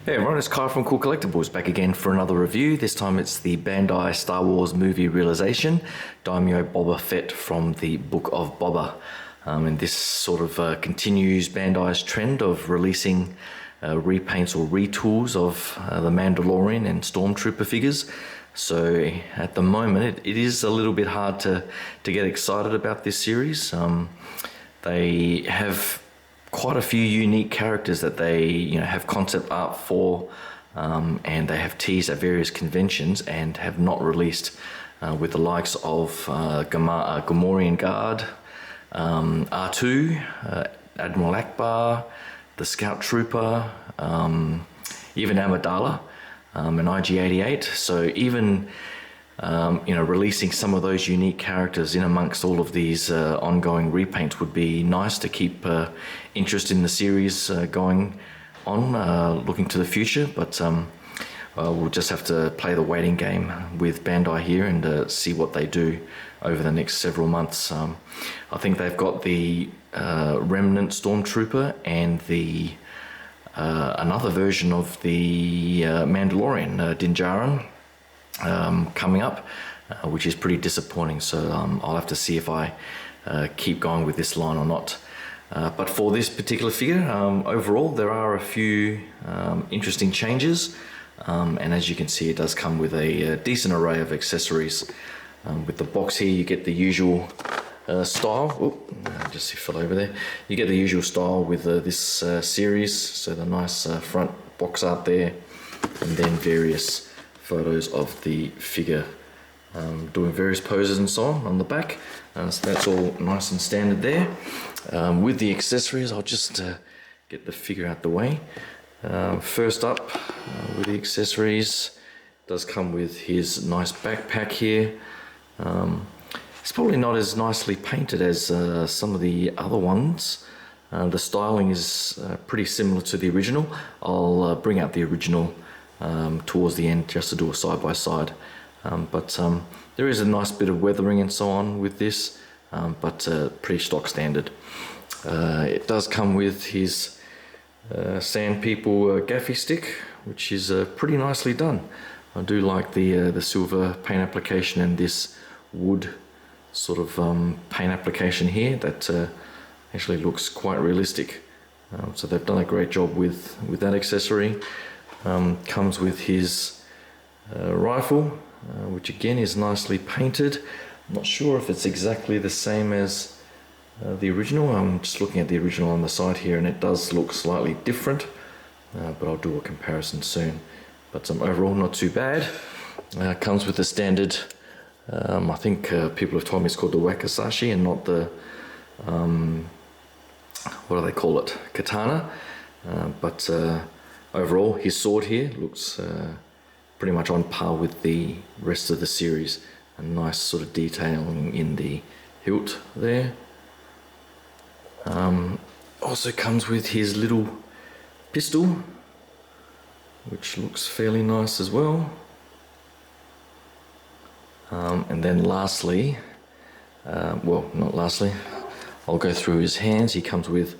Hey everyone, it's Kai from Cool Collectibles back again for another review. This time it's the Bandai Star Wars movie realization, Daimyo Boba Fett from the Book of Boba. And this sort of continues Bandai's trend of releasing repaints or retools of the Mandalorian and Stormtrooper figures. So at the moment it is a little bit hard to get excited about this series. They have quite a few unique characters that they have concept art for, and they have teased at various conventions and have not released, with the likes of Gamorrean Guard, R2, Admiral Akbar, the Scout Trooper, even Amidala, and IG-88. So even releasing some of those unique characters in amongst all of these ongoing repaints would be nice to keep interest in the series going on, looking to the future. But we'll just have to play the waiting game with Bandai here and see what they do over the next several months. I think they've got the Remnant Stormtrooper and the another version of the Mandalorian, Din Djarin, coming up, which is pretty disappointing. So I'll have to see if I keep going with this line or not. But for this particular figure, overall there are a few interesting changes, and as you can see, it does come with a decent array of accessories. With the box here, you get the usual style. Oop, just fell over there. You get the usual style with this series, so the nice front box art there, and then various photos of the figure doing various poses and so on the back. So that's all nice and standard there. With the accessories, I'll just get the figure out the way. First up, with the accessories, does come with his nice backpack here. It's probably not as nicely painted as some of the other ones. The styling is pretty similar to the original. I'll bring out the original towards the end just to do a side by side, but there is a nice bit of weathering and so on with this, but pretty stock standard. It does come with his Sand People gaffy stick, which is pretty nicely done. I do like the silver paint application and this wood sort of paint application here that actually looks quite realistic. So they've done a great job with that accessory. Comes with his rifle, which again is nicely painted. I'm not sure if it's exactly the same as the original. I'm just looking at the original on the side here, and it does look slightly different, but I'll do a comparison soon. But overall, not too bad. Comes with the standard, I think people have told me it's called the Wakizashi and not the, what do they call it, katana. But overall, his sword here looks pretty much on par with the rest of the series. A nice sort of detailing in the hilt there. Also comes with his little pistol, which looks fairly nice as well. And then lastly, well, not lastly, I'll go through his hands. He comes with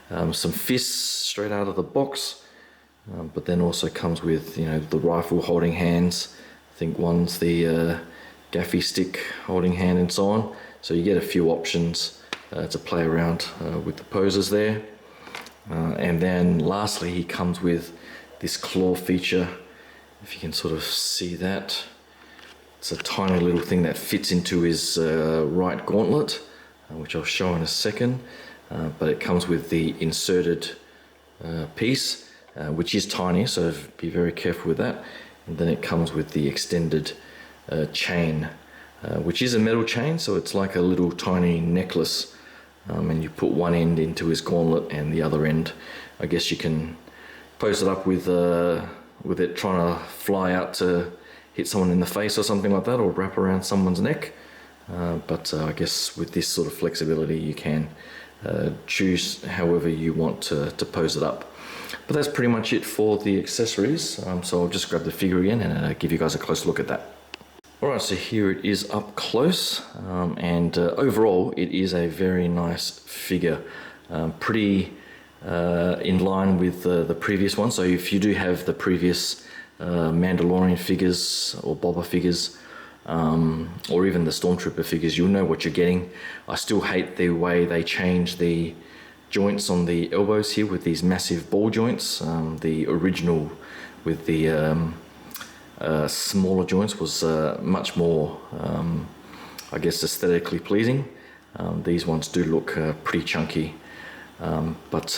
some fists straight out of the box. But then also comes with the rifle holding hands. I think one's the gaffy stick holding hand and so on. So you get a few options to play around with the poses there. And then lastly, he comes with this claw feature. If you can sort of see that, it's a tiny little thing that fits into his right gauntlet, which I'll show in a second. But it comes with the inserted piece, which is tiny, so be very careful with that. And then it comes with the extended chain, which is a metal chain, so it's like a little tiny necklace, and you put one end into his gauntlet and the other end, I guess you can pose it up with it trying to fly out to hit someone in the face or something like that, or wrap around someone's neck. But I guess with this sort of flexibility you can choose however you want to pose it up. But that's pretty much it for the accessories, so I'll just grab the figure again and give you guys a close look at that. Alright, so here it is up close, and overall it is a very nice figure. Pretty in line with the previous one. So if you do have the previous Mandalorian figures or Boba figures, or even the Stormtrooper figures, you'll know what you're getting. I still hate the way they change the joints on the elbows here with these massive ball joints. The original with the smaller joints was much more, I guess, aesthetically pleasing. These ones do look pretty chunky, but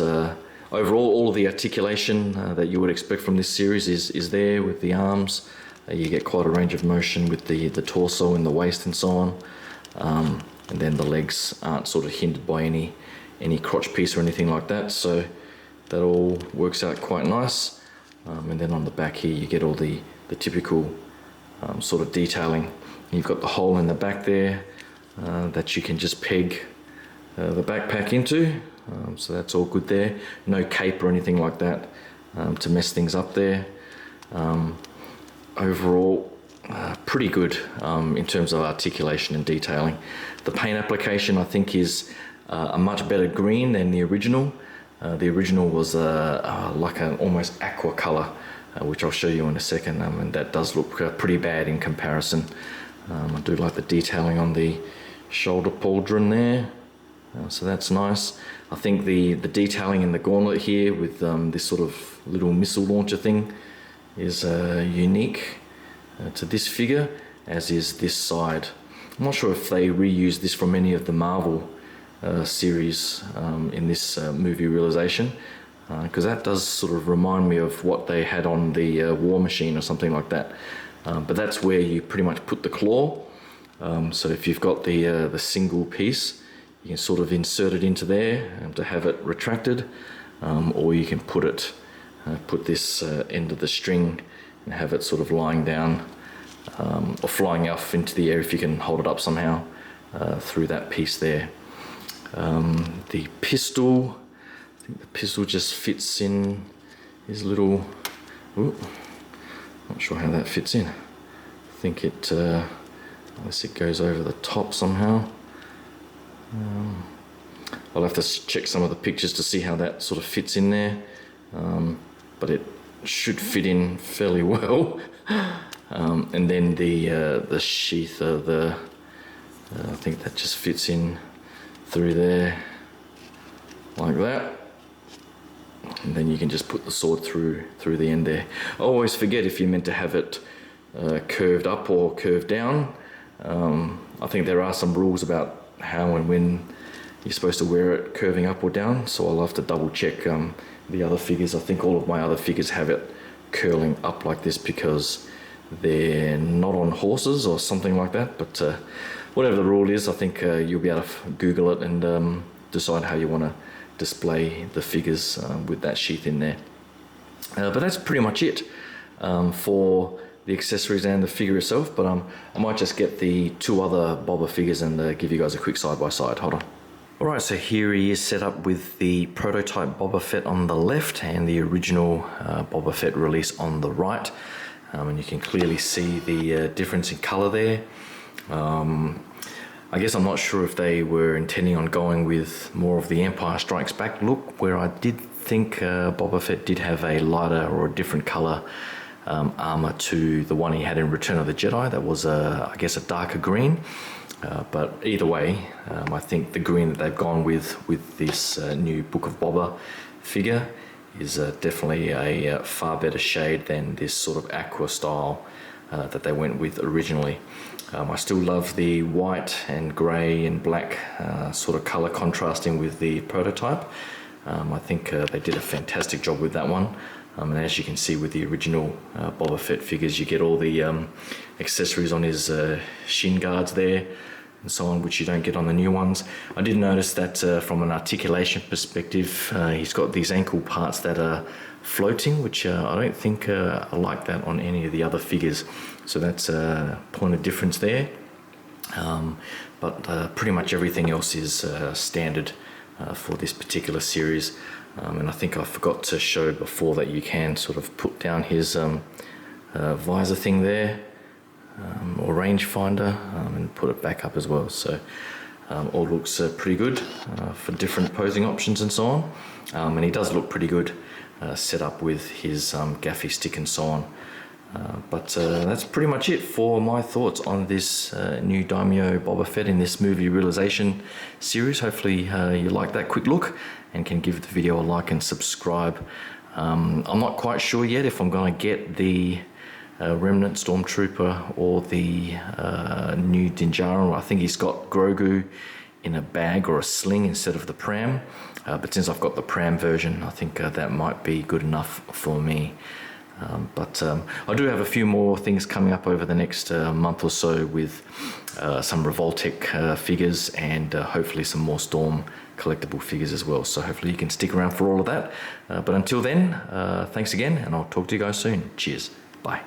overall, all of the articulation that you would expect from this series is there with the arms. You get quite a range of motion with the torso and the waist and so on, and then the legs aren't sort of hindered by any crotch piece or anything like that, so that all works out quite nice. And then on the back here you get all the typical sort of detailing. You've got the hole in the back there that you can just peg the backpack into, so that's all good there. No cape or anything like that to mess things up there. Overall, pretty good in terms of articulation and detailing. The paint application, I think, is a much better green than the original. The original was like an almost aqua color, which I'll show you in a second, and that does look pretty bad in comparison. I do like the detailing on the shoulder pauldron there, so that's nice. I think the detailing in the gauntlet here with this sort of little missile launcher thing is unique to this figure, as is this side. I'm not sure if they reused this from any of the Marvel series in this movie realization, because that does sort of remind me of what they had on the War Machine or something like that. But that's where you pretty much put the claw. So if you've got the single piece, you can sort of insert it into there to have it retracted, or you can put this end of the string and have it sort of lying down or flying off into the air if you can hold it up somehow through that piece there. The pistol, I think the pistol just fits in his little, ooh, not sure how that fits in. I think it, unless it goes over the top somehow. I'll have to check some of the pictures to see how that sort of fits in there, but it should fit in fairly well. And then the sheath of I think that just fits in through there like that, and then you can just put the sword through the end there. I always forget if you're meant to have it curved up or curved down. I think there are some rules about how and when you're supposed to wear it curving up or down, so I'll have to double check the other figures. I think all of my other figures have it curling up like this because they're not on horses or something like that, but whatever the rule is, I think you'll be able to Google it and decide how you want to display the figures with that sheath in there. But that's pretty much it for the accessories and the figure itself, but I might just get the two other Boba figures and give you guys a quick side-by-side. Hold on. Alright, so here he is set up with the prototype Boba Fett on the left and the original Boba Fett release on the right. And you can clearly see the difference in colour there. I guess I'm not sure if they were intending on going with more of the Empire Strikes Back look, where I did think Boba Fett did have a lighter or a different colour armour to the one he had in Return of the Jedi. That was, I guess, a darker green. But either way, I think the green that they've gone with this new Book of Boba figure is definitely a far better shade than this sort of aqua style that they went with originally. I still love the white and grey and black sort of colour contrasting with the prototype. I think they did a fantastic job with that one. And as you can see with the original Boba Fett figures, you get all the accessories on his shin guards there and so on, which you don't get on the new ones. I did notice that from an articulation perspective, he's got these ankle parts that are floating, which I don't think are like that on any of the other figures. So that's a point of difference there. But pretty much everything else is standard for this particular series. And I think I forgot to show before that you can sort of put down his visor thing there, or rangefinder, and put it back up as well. So all looks pretty good for different posing options and so on. And he does look pretty good set up with his gaffy stick and so on. But that's pretty much it for my thoughts on this new Daimyo Boba Fett in this movie realization series. Hopefully you like that quick look and can give the video a like and subscribe. I'm not quite sure yet if I'm going to get the Remnant Stormtrooper or the new Din Djarin. I think he's got Grogu in a bag or a sling instead of the pram. But since I've got the pram version, I think that might be good enough for me. But I do have a few more things coming up over the next month or so with some Revoltech figures and hopefully some more Storm collectible figures as well. So hopefully you can stick around for all of that. But until then, thanks again, and I'll talk to you guys soon. Cheers. Bye.